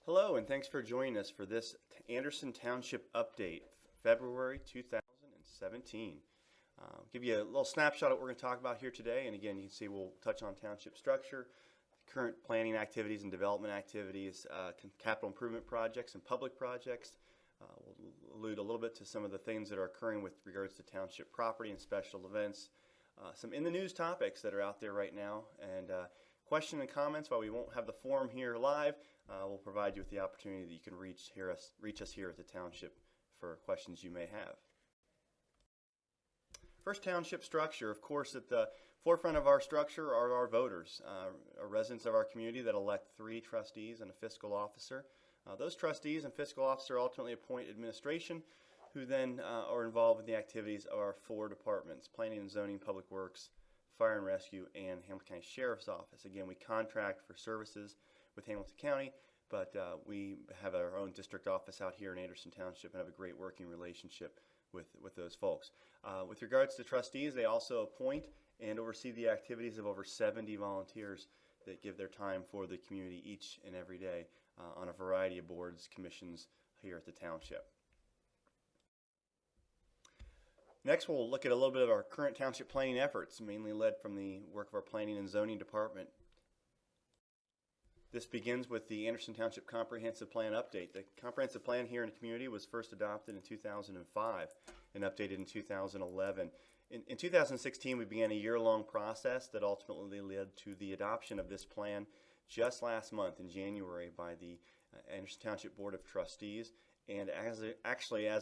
Hello, and thanks for joining us for this Anderson Township update, February 2017. Give you a little snapshot of what we're going to talk about here today. And again, you can see we'll touch on township structure, current planning activities and development activities, capital improvement projects and public projects. We'll allude a little bit to some of the things that are occurring with regards to township property and special events. Some in the news topics that are out there right now, and questions and comments. While we won't have the forum here live, we'll provide you with the opportunity that you can reach us here at the township for questions you may have. First, township structure. Of course, at the forefront of our structure are our voters, our residents of our community that elect 3 trustees and a fiscal officer. Those trustees and fiscal officer ultimately appoint administration, who then are involved in the activities of our 4 departments: planning and zoning, public works, fire and rescue, and Hamilton County Sheriff's Office. Again, we contract for services with Hamilton County, but we have our own district office out here in Anderson Township and have a great working relationship with those folks. With regards to trustees, they also appoint and oversee the activities of over 70 volunteers that give their time for the community each and every day on a variety of boards, commissions here at the township. Next, we'll look at a little bit of our current township planning efforts, mainly led from the work of our planning and zoning department. This begins with the Anderson Township Comprehensive Plan update. The comprehensive plan here in the community was first adopted in 2005 and updated in 2011. In 2016, we began a year-long process that ultimately led to the adoption of this plan just last month in January by the Anderson Township Board of Trustees. And as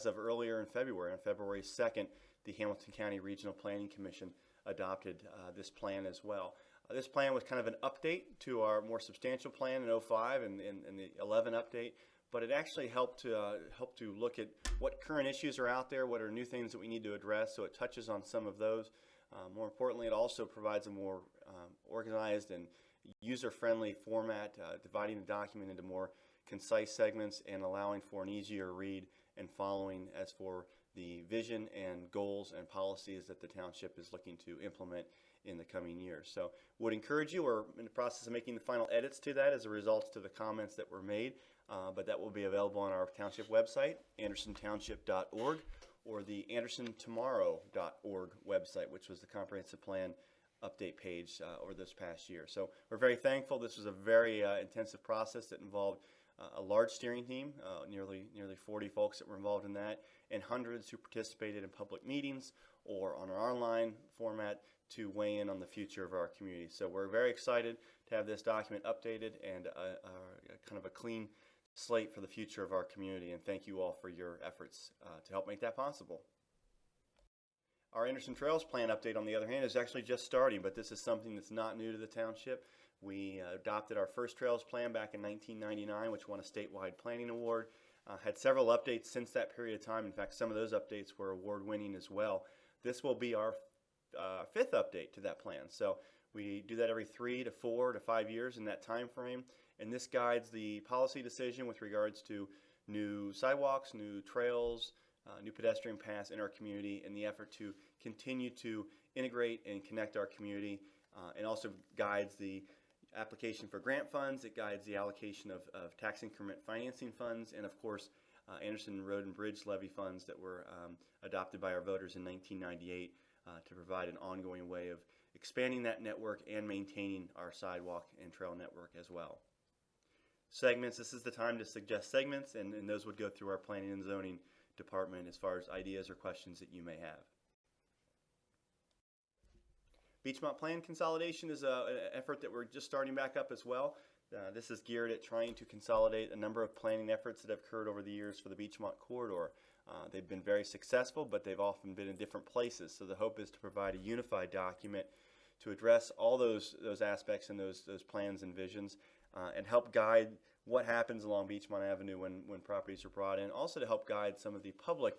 of earlier in February, on February 2nd, the Hamilton County Regional Planning Commission adopted this plan as well. This plan was kind of an update to our more substantial plan in 05 and the 11 update, but it actually helped to look at what current issues are out there, what are new things that we need to address, so it touches on some of those. More importantly, it also provides a more organized and user-friendly format, dividing the document into more concise segments and allowing for an easier read and following as for the vision and goals and policies that the township is looking to implement in the coming years. So would encourage you, we're in the process of making the final edits to that as a result to the comments that were made, but that will be available on our township website, andersontownship.org, or the andersontomorrow.org website, which was the comprehensive plan update page over this past year. So we're very thankful. This was a very intensive process that involved a large steering team, nearly 40 folks that were involved in that, and hundreds who participated in public meetings or on our online format to weigh in on the future of our community. So we're very excited to have this document updated and kind of a clean slate for the future of our community, and thank you all for your efforts to help make that possible. Our Anderson Trails Plan update, on the other hand, is actually just starting, but this is something that's not new to the township. We adopted our first Trails Plan back in 1999, which won a statewide planning award. Had several updates since that period of time. In fact, some of those updates were award-winning as well. This will be our 5th update to that plan. So we do that every 3 to 4 to 5 years in that time frame, and this guides the policy decision with regards to new sidewalks, new trails, new pedestrian paths in our community, in the effort to continue to integrate and connect our community, and also guides the application for grant funds. It guides the allocation of tax increment financing funds, and of course Anderson Road and Bridge levy funds that were adopted by our voters in 1998 to provide an ongoing way of expanding that network and maintaining our sidewalk and trail network as well. Segments, this is the time to suggest segments, and those would go through our planning and zoning department as far as ideas or questions that you may have. Beechmont Plan consolidation is an effort that we're just starting back up as well. This is geared at trying to consolidate a number of planning efforts that have occurred over the years for the Beechmont corridor. They've been very successful, but they've often been in different places. So the hope is to provide a unified document to address all those aspects and those plans and visions, and help guide what happens along Beechmont Avenue when properties are brought in. Also to help guide some of the public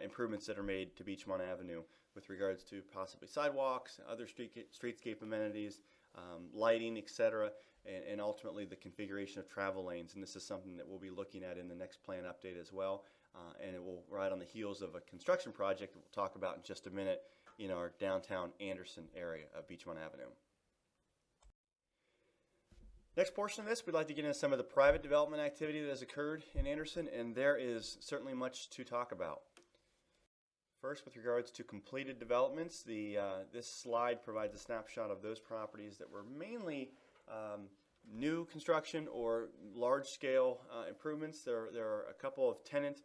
improvements that are made to Beechmont Avenue with regards to possibly sidewalks, other streetscape amenities, lighting, etc., and ultimately the configuration of travel lanes. And this is something that we'll be looking at in the next plan update as well, and it will ride on the heels of a construction project that we'll talk about in just a minute in our downtown Anderson area of Beechmont Avenue. Next portion of this, we'd like to get into some of the private development activity that has occurred in Anderson, and there is certainly much to talk about. First, with regards to completed developments, this slide provides a snapshot of those properties that were mainly new construction or large-scale improvements. There are a couple of tenant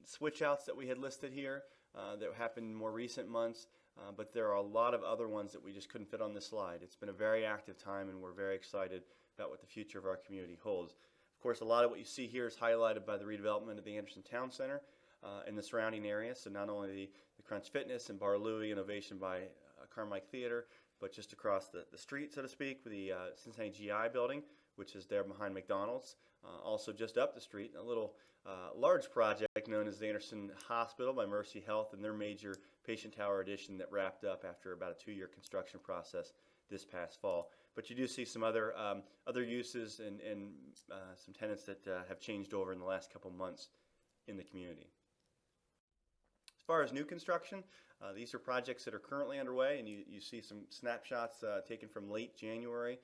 switch outs that we had listed here that happened in more recent months, but there are a lot of other ones that we just couldn't fit on this slide. It's been a very active time, and we're very excited about what the future of our community holds. Of course, a lot of what you see here is highlighted by the redevelopment of the Anderson Town Center and the surrounding area. So not only the Crunch Fitness and Bar Louie innovation by Carmike Theater, but just across the street, so to speak, with the Cincinnati GI building, which is there behind McDonald's. Also just up the street, a little large project known as the Anderson Hospital by Mercy Health and their major patient tower addition that wrapped up after about a 2-year construction process this past fall. But you do see some other uses and some tenants that have changed over in the last couple months in the community. As far as new construction, these are projects that are currently underway, and you see some snapshots taken from late January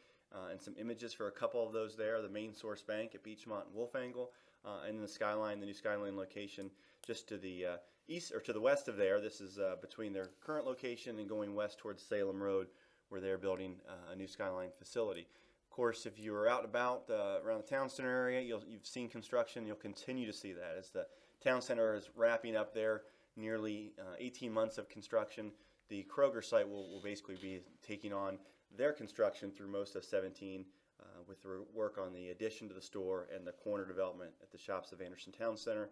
and some images for a couple of those there, the main source bank at Beachmont and Wolfangle, and then the new Skyline location just to the east or to the west of there. This is between their current location and going west towards Salem Road, where they're building a new Skyline facility. Of course, if you are out and about around the town center area, you've seen construction. You'll continue to see that as the town center is wrapping up there. Nearly 18 months of construction. The Kroger site will basically be taking on their construction through most of 17 with the work on the addition to the store and the corner development at the shops of Anderson Town Center.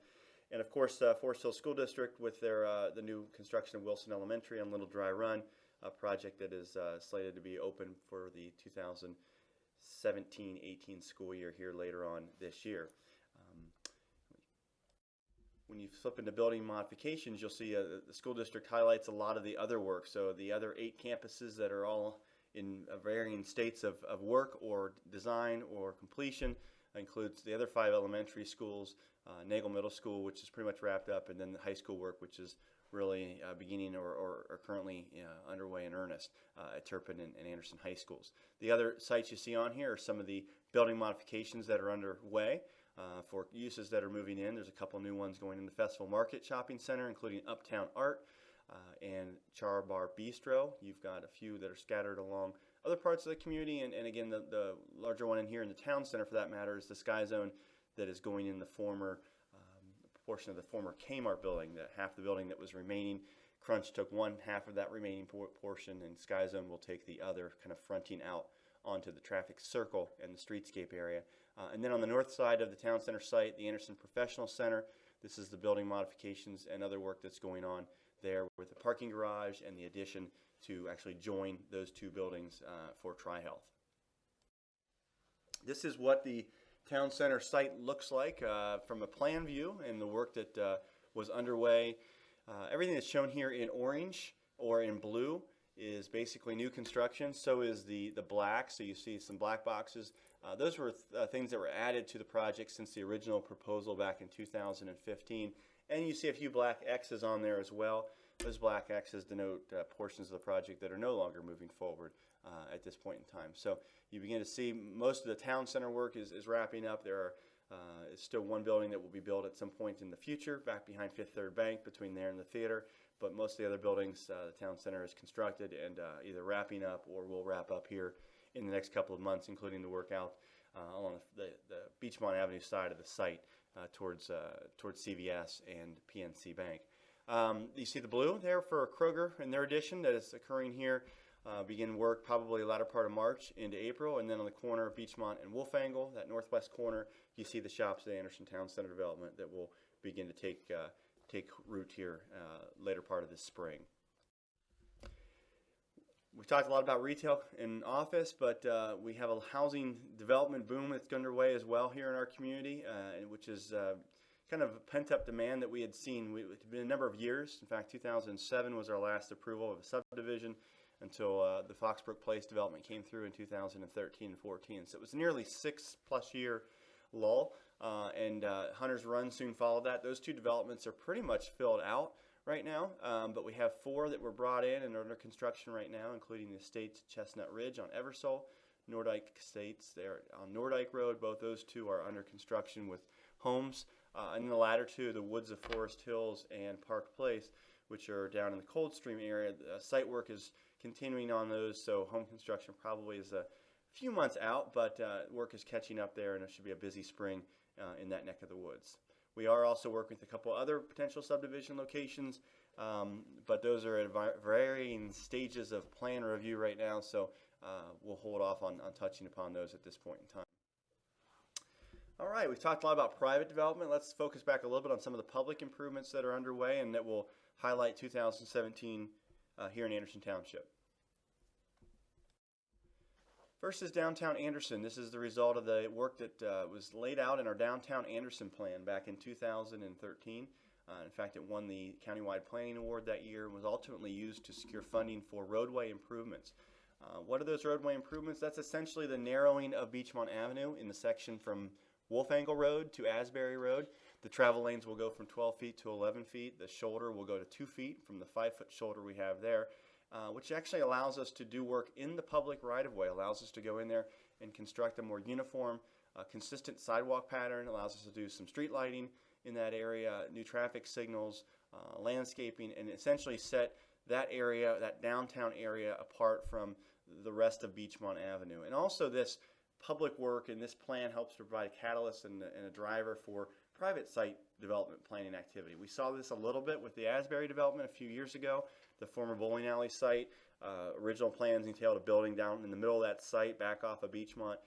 And of course, Forest Hill School District with their the new construction of Wilson Elementary on Little Dry Run, a project that is slated to be open for the 2017-18 school year here later on this year. When you flip into building modifications, you'll see the school district highlights a lot of the other work. So the other 8 campuses that are all in varying states of work or design or completion includes the other 5 elementary schools, Nagel Middle School, which is pretty much wrapped up, and then the high school work, which is really beginning or currently underway in earnest at Turpin and Anderson High Schools. The other sites you see on here are some of the building modifications that are underway. For uses that are moving in, there's a couple new ones going in the Festival Market Shopping Center, including Uptown Art and Char Bar Bistro. You've got a few that are scattered along other parts of the community, and again, the larger one in here in the town center, for that matter, is the Sky Zone that is going in the former portion of the former Kmart building, that half the building that was remaining. Crunch took one half of that remaining portion, and Sky Zone will take the other, kind of fronting out onto the traffic circle and the streetscape area. And then on the north side of the town center site, the Anderson Professional Center, this is the building modifications and other work that's going on there with the parking garage and the addition to actually join those 2 buildings for Tri-Health. This is what the town center site looks like from a plan view and the work that was underway. Everything that's shown here in orange or in blue is basically new construction. So is the black. So you see some black boxes. Those were things that were added to the project since the original proposal back in 2015. And you see a few black X's on there as well. Those black X's denote portions of the project that are no longer moving forward at this point in time. So you begin to see most of the town center work is wrapping up. There is still one building that will be built at some point in the future back behind Fifth Third Bank between there and the theater. But most of the other buildings, the town center is constructed and either wrapping up or will wrap up here in the next couple of months, including the work out along the Beachmont Avenue side of the site towards CVS and PNC Bank. You see the blue there for Kroger and their addition that is occurring here. Begin work probably the latter part of March into April, and then on the corner of Beachmont and Wolfangle, that northwest corner, you see the shops at the Anderson Town Center development that will begin to take root here later part of this spring. We've talked a lot about retail and office, but we have a housing development boom that's underway as well here in our community, which is kind of a pent-up demand that we had seen. It's been a number of years. In fact, 2007 was our last approval of a subdivision until the Foxbrook Place development came through in 2013 and 14. So it was a nearly 6+ year lull, and Hunter's Run soon followed that. Those 2 developments are pretty much filled out right now, but we have 4 that were brought in and are under construction right now, including the Estates Chestnut Ridge on Eversole, Nordyke Estates. They're on Nordyke Road. Both those two are under construction with homes. And the latter two, the Woods of Forest Hills and Park Place, which are down in the Coldstream area. The site work is continuing on those, so home construction probably is a few months out, but work is catching up there, and it should be a busy spring in that neck of the woods. We are also working with a couple other potential subdivision locations, but those are at varying stages of plan review right now, so we'll hold off on touching upon those at this point in time. All right, we've talked a lot about private development. Let's focus back a little bit on some of the public improvements that are underway and that will highlight 2017 here in Anderson Township. First is downtown Anderson. This is the result of the work that was laid out in our downtown Anderson plan back in 2013. In fact, it won the countywide planning award that year and was ultimately used to secure funding for roadway improvements. What are those roadway improvements? That's essentially the narrowing of Beachmont Avenue in the section from Wolfangle Road to Asbury Road. The travel lanes will go from 12 feet to 11 feet. The shoulder will go to 2 feet from the 5-foot shoulder we have there, which actually allows us to do work in the public right-of-way, allows us to go in there and construct a more uniform, consistent sidewalk pattern, allows us to do some street lighting in that area, new traffic signals, landscaping, and essentially set that area, that downtown area, apart from the rest of Beachmont Avenue. And also this public work and this plan helps to provide a catalyst and a driver for private site development planning activity. We saw this a little bit with the Asbury development a few years ago, the former bowling alley site. Original plans entailed a building down in the middle of that site, back off of Beachmont.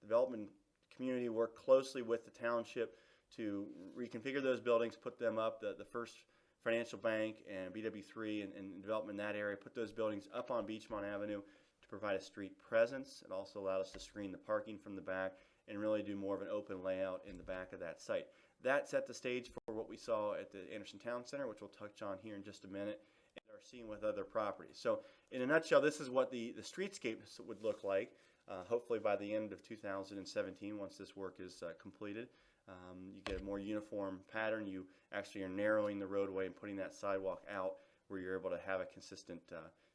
Development community worked closely with the township to reconfigure those buildings, put them up. The First Financial Bank and BW3 and development in that area put those buildings up on Beachmont Avenue to provide a street presence. It also allowed us to screen the parking from the back and really do more of an open layout in the back of that site. That set the stage for what we saw at the Anderson Town Center, which we'll touch on here in just a minute, and are seeing with other properties. So in a nutshell, this is what the streetscape would look like, hopefully by the end of 2017 once this work is completed. You get a more uniform pattern. You actually are narrowing the roadway and putting that sidewalk out where you're able to have a consistent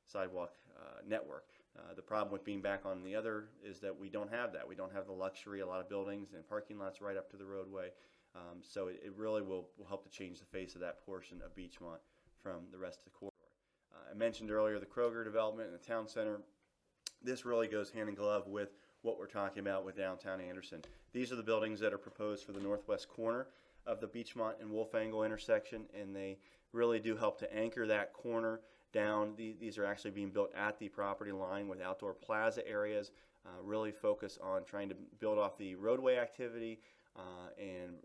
sidewalk network. The problem with being back on the other is that we don't have that. We don't have the luxury, a lot of buildings and parking lots right up to the roadway. So it really will help to change the face of that portion of Beachmont from the rest of the corridor. I mentioned earlier the Kroger development in the town center. This really goes hand in glove with what we're talking about with downtown Anderson. These are the buildings that are proposed for the northwest corner of the Beachmont and Wolfangle intersection, and they really do help to anchor that corner down. These are actually being built at the property line with outdoor plaza areas, really focus on trying to build off the roadway activity and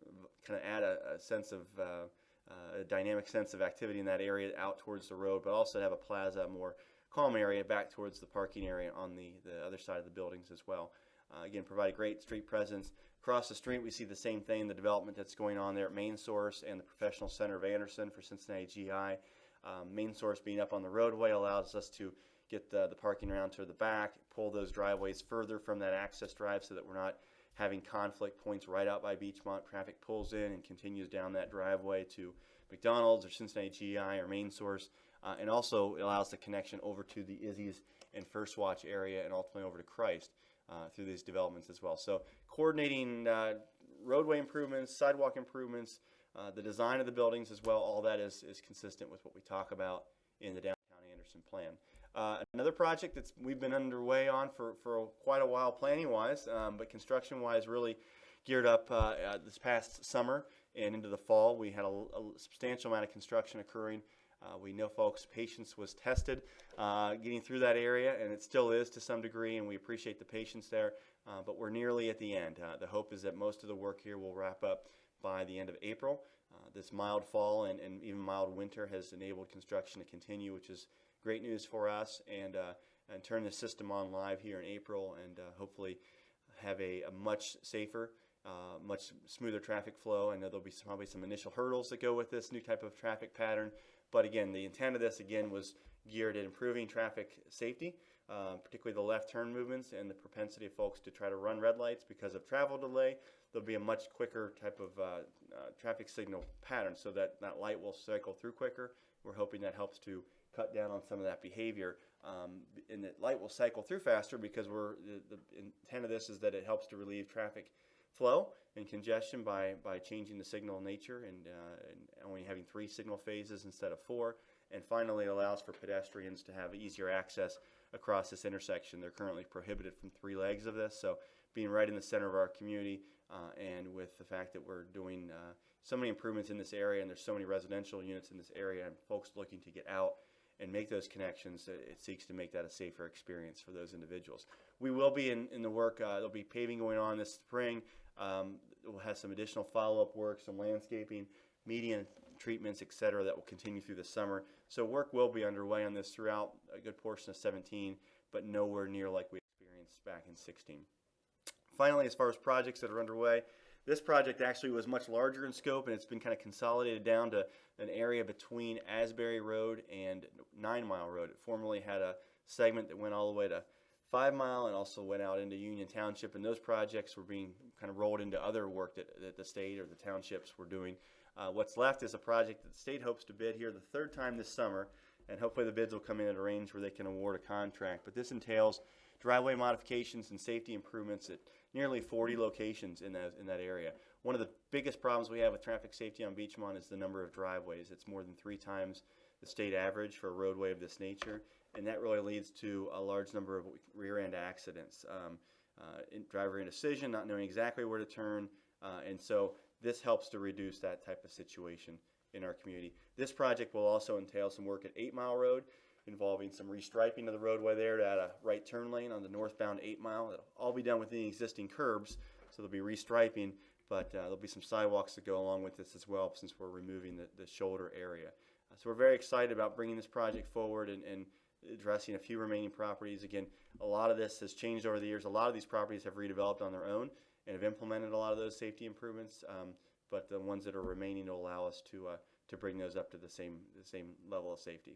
kind of add a sense of a dynamic sense of activity in that area out towards the road, but also have a plaza, a more calm area back towards the parking area on the other side of the buildings as well. Again, provide a great street presence. Across the street, we see the same thing, the development that's going on there at Main Source and the Professional Center of Anderson for Cincinnati GI. Main Source being up on the roadway allows us to get the parking around to the back, pull those driveways further from that access drive so that we're not having conflict points right out by Beachmont. Traffic pulls in and continues down that driveway to McDonald's or Cincinnati GI or Main Source, and also allows the connection over to the Izzy's and First Watch area and ultimately over to Christ through these developments as well. So coordinating roadway improvements, sidewalk improvements, the design of the buildings as well, all that is consistent with what we talk about in the downtown Anderson plan. Another project that we've been underway on for quite a while planning-wise, but construction-wise really geared up this past summer and into the fall. We had a substantial amount of construction occurring. We know folks' patience was tested getting through that area, and it still is to some degree, and we appreciate the patience there, but we're nearly at the end. The hope is that most of the work here will wrap up by the end of April. This mild fall and even mild winter has enabled construction to continue, which is great news for us, and turn the system on live here in April, and hopefully have a much safer, much smoother traffic flow. I know there'll be probably some initial hurdles that go with this new type of traffic pattern, but again, the intent of this again was geared at improving traffic safety, particularly the left turn movements and the propensity of folks to try to run red lights because of travel delay. There'll be a much quicker type of traffic signal pattern so that that light will cycle through quicker. We're hoping that helps to cut down on some of that behavior and the light will cycle through faster because the intent of this is that it helps to relieve traffic flow and congestion by changing the signal nature and only having 3 signal phases instead of 4. And finally, it allows for pedestrians to have easier access across this intersection. They're currently prohibited from 3 legs of this, so being right in the center of our community and with the fact that we're doing so many improvements in this area and there's so many residential units in this area and folks looking to get out and make those connections, it seeks to make that a safer experience for those individuals. We will be in the work, there'll be paving going on this spring. We'll have some additional follow-up work, some landscaping, median treatments, etc., that will continue through the summer. So work will be underway on this throughout a good portion of 17, but nowhere near like we experienced back in 16. Finally, as far as projects that are underway, this project actually was much larger in scope, and it's been kind of consolidated down to an area between Asbury Road and 9 Mile Road. It formerly had a segment that went all the way to 5 Mile and also went out into Union Township, and those projects were being kind of rolled into other work that the state or the townships were doing. What's left is a project that the state hopes to bid here the 3rd time this summer, and hopefully the bids will come in at a range where they can award a contract. But this entails driveway modifications and safety improvements at nearly 40 locations in that area. One of the biggest problems we have with traffic safety on Beachmont is the number of driveways. It's more than 3 times the state average for a roadway of this nature, and that really leads to a large number of rear-end accidents. Driver indecision, not knowing exactly where to turn, and so this helps to reduce that type of situation in our community. This project will also entail some work at 8 Mile Road, involving some restriping of the roadway there to add a right turn lane on the northbound 8 Mile. It'll all be done within existing curbs, so there'll be restriping, but there'll be some sidewalks that go along with this as well, since we're removing the shoulder area. So we're very excited about bringing this project forward and addressing a few remaining properties. Again, a lot of this has changed over the years. A lot of these properties have redeveloped on their own and have implemented a lot of those safety improvements, but the ones that are remaining will allow us to bring those up to the same level of safety.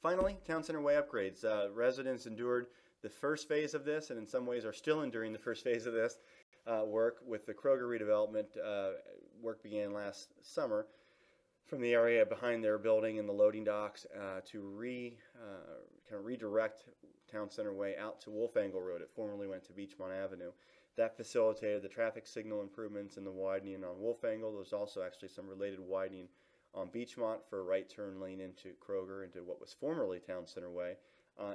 Finally, Town Center Way upgrades. Residents endured the first phase of this, and in some ways are still enduring the first phase of this work with the Kroger redevelopment. Work began last summer from the area behind their building and the loading docks to kind of redirect Town Center Way out to Wolfangle Road. It formerly went to Beachmont Avenue. That facilitated the traffic signal improvements and the widening on Wolfangle. There's also actually some related widening on Beachmont for a right turn lane into Kroger, into what was formerly Town Center Way,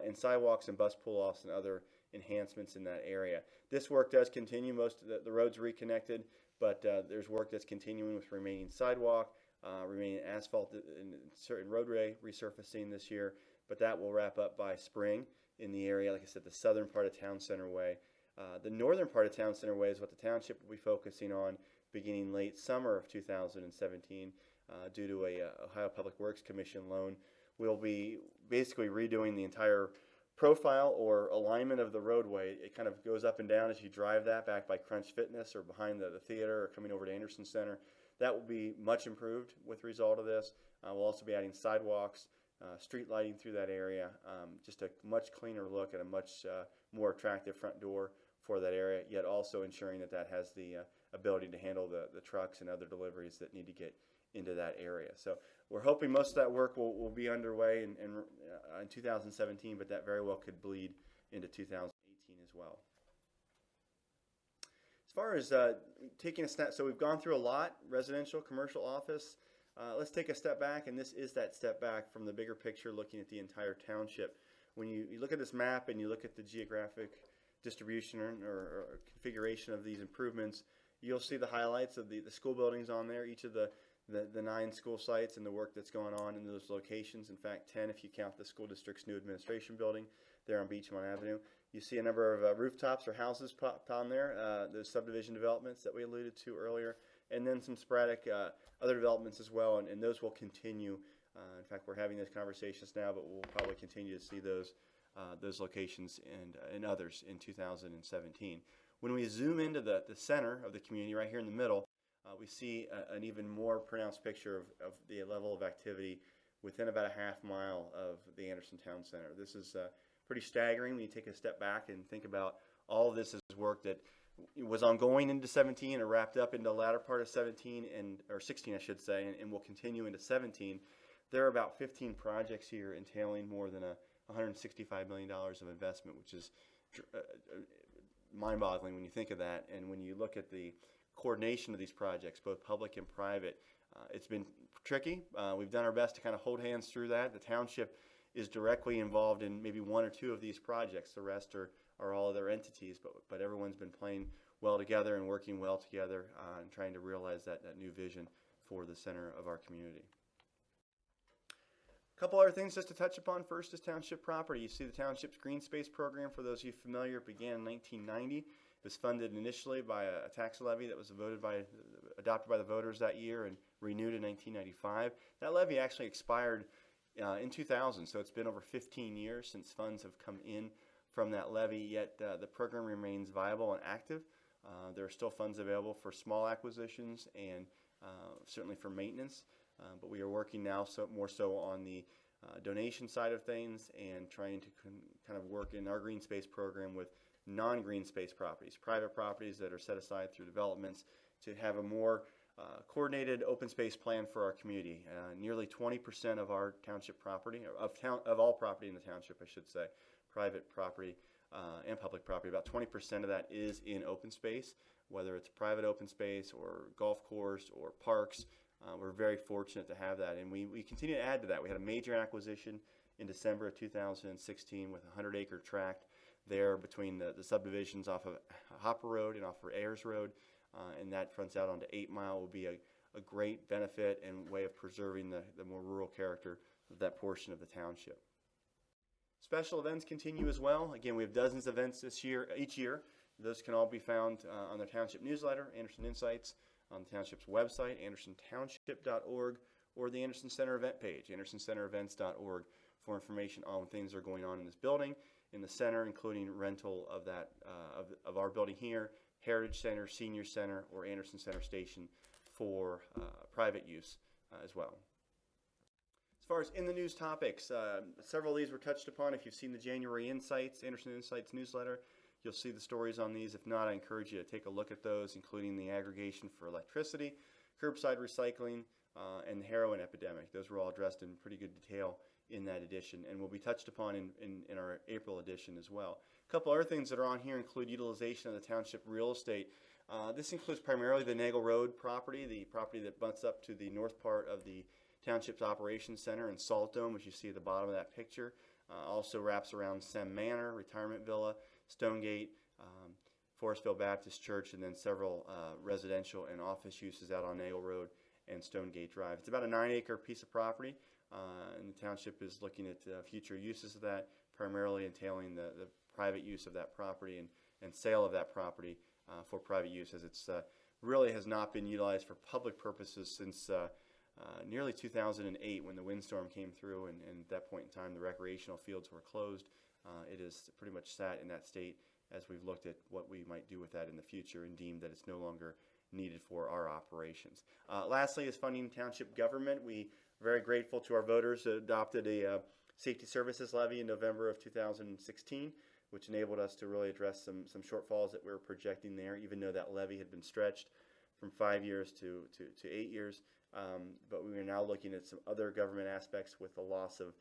and sidewalks and bus pull-offs and other enhancements in that area. This work does continue. Most of the roads reconnected, but there's work that's continuing with remaining sidewalk, remaining asphalt and certain roadway resurfacing this year, but that will wrap up by spring in the area. Like I said, the southern part of Town Center Way. The northern part of Town Center Way is what the township will be focusing on beginning late summer of 2017 due to a Ohio Public Works Commission loan. We'll be basically redoing the entire profile or alignment of the roadway. It kind of goes up and down as you drive that back by Crunch Fitness or behind the theater or coming over to Anderson Center. That will be much improved with the result of this. We'll also be adding sidewalks, street lighting through that area, just a much cleaner look and a much more attractive front door for that area, yet also ensuring that that has the ability to handle the trucks and other deliveries that need to get into that area. So we're hoping most of that work will be underway in 2017, but that very well could bleed into 2018 as well. As far as taking a step, so we've gone through a lot, residential, commercial, office. Let's take a step back, and this is that step back from the bigger picture, looking at the entire township. When you look at this map and you look at the geographic distribution or configuration of these improvements, you'll see the highlights of the school buildings on there, each of the 9 school sites and the work that's going on in those locations. In fact, 10 if you count the school district's new administration building there on Beachmont Avenue. You see a number of rooftops or houses popped on there, those subdivision developments that we alluded to earlier, and then some sporadic other developments as well, and those will continue. In fact, we're having those conversations now, but we'll probably continue to see those locations and others in 2017. When we zoom into the center of the community, right here in the middle, we see an even more pronounced picture of the level of activity within about a half mile of the Anderson Town Center. This is pretty staggering when you take a step back and think about all of this as work that was ongoing into 17 or wrapped up into the latter part of 17 or 16, I should say, and will continue into 17. There are about 15 projects here entailing more than $165 million of investment, which is mind-boggling when you think of that. And when you look at the coordination of these projects, both public and private, it's been tricky. We've done our best to kind of hold hands through that. The township is directly involved in maybe one or two of these projects. The rest are all other entities, but everyone's been playing well together and working well together and trying to realize that new vision for the center of our community. A couple other things just to touch upon. First is township property. You see the township's green space program, for those of you familiar, began in 1990. It was funded initially by a tax levy that was adopted by the voters that year and renewed in 1995. That levy actually expired in 2000, so it's been over 15 years since funds have come in from that levy, yet the program remains viable and active. There are still funds available for small acquisitions and certainly for maintenance, but we are working now more so on the donation side of things and trying to kind of work in our green space program with non-green space properties, private properties that are set aside through developments, to have a more coordinated open space plan for our community. Nearly 20% of our township property, of all property in the township, I should say, private property and public property, about 20% of that is in open space, whether it's private open space or golf course or parks. We're very fortunate to have that, and we continue to add to that. We had a major acquisition in December of 2016 with a 100-acre tract there between the subdivisions off of Hopper Road and off of Ayers Road, and that fronts out onto 8 Mile. Will be a great benefit and way of preserving the more rural character of that portion of the township. Special events continue as well. Again, we have dozens of events each year. Those can all be found on the township newsletter, Anderson Insights, on the township's website, andersontownship.org, or the Anderson Center event page, andersoncenterevents.org, for information on things that are going on in this building, in the center, including rental of that of our building here, Heritage Center, Senior Center, or Anderson Center Station for private use as well. As far as in the news topics, several of these were touched upon. If you've seen the January Insights, Anderson Insights newsletter, you'll see the stories on these. If not, I encourage you to take a look at those, including the aggregation for electricity, curbside recycling, and the heroin epidemic. Those were all addressed in pretty good detail in that edition, and will be touched upon in our April edition as well. A couple other things that are on here include utilization of the township real estate. This includes primarily the Nagel Road property, the property that butts up to the north part of the township's operations center in Salt Dome, which you see at the bottom of that picture. Also wraps around Sem Manor, Retirement Villa, Stonegate, Forestville Baptist Church, and then several residential and office uses out on Nagel Road and Stonegate Drive. It's about a 9-acre piece of property, and the township is looking at future uses of that, primarily entailing the private use of that property and sale of that property for private use, as it's really has not been utilized for public purposes since nearly 2008, when the windstorm came through, and at that point in time the recreational fields were closed. It is pretty much sat in that state as we've looked at what we might do with that in the future and deemed that it's no longer needed for our operations. Lastly is funding township government. We are very grateful to our voters that adopted a safety services levy in November of 2016, which enabled us to really address some shortfalls that we were projecting there, even though that levy had been stretched from 5 years to 8 years. But we are now looking at some other government aspects with the loss of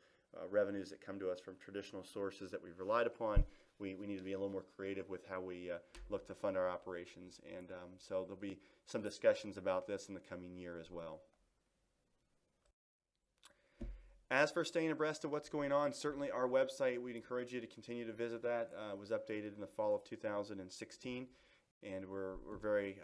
revenues that come to us from traditional sources that we've relied upon. We need to be a little more creative with how we look to fund our operations, and so there'll be some discussions about this in the coming year as well. As for staying abreast of what's going on, certainly our website, we'd encourage you to continue to visit that. It was updated in the fall of 2016, and we're very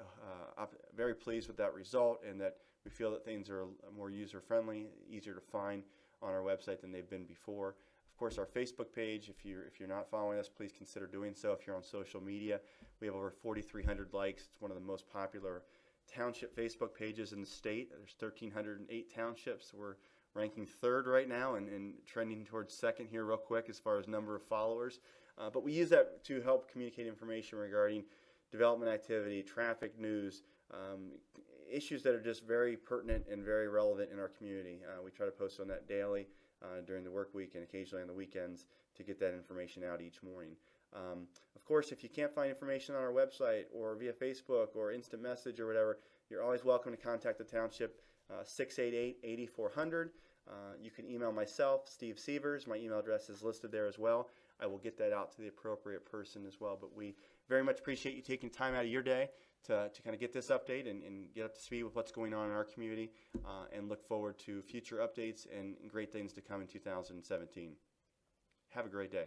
pleased with that result, and that we feel that things are more user-friendly, easier to find on our website than they've been before. Of course, our Facebook page, if you're not following us, please consider doing so. If you're on social media, we have over 4,300 likes. It's one of the most popular township Facebook pages in the state. There's 1,308 townships. We're ranking third right now and trending towards second here real quick as far as number of followers. But we use that to help communicate information regarding development activity, traffic news, issues that are just very pertinent and very relevant in our community. We try to post on that daily during the work week and occasionally on the weekends to get that information out each morning. Of course, if you can't find information on our website or via Facebook or instant message or whatever, you're always welcome to contact the township, 688-8400. You can email myself, Steve Sievers. My email address is listed there as well. I will get that out to the appropriate person as well. But we very much appreciate you taking time out of your day to kind of get this update and get up to speed with what's going on in our community, and look forward to future updates and great things to come in 2017. Have a great day.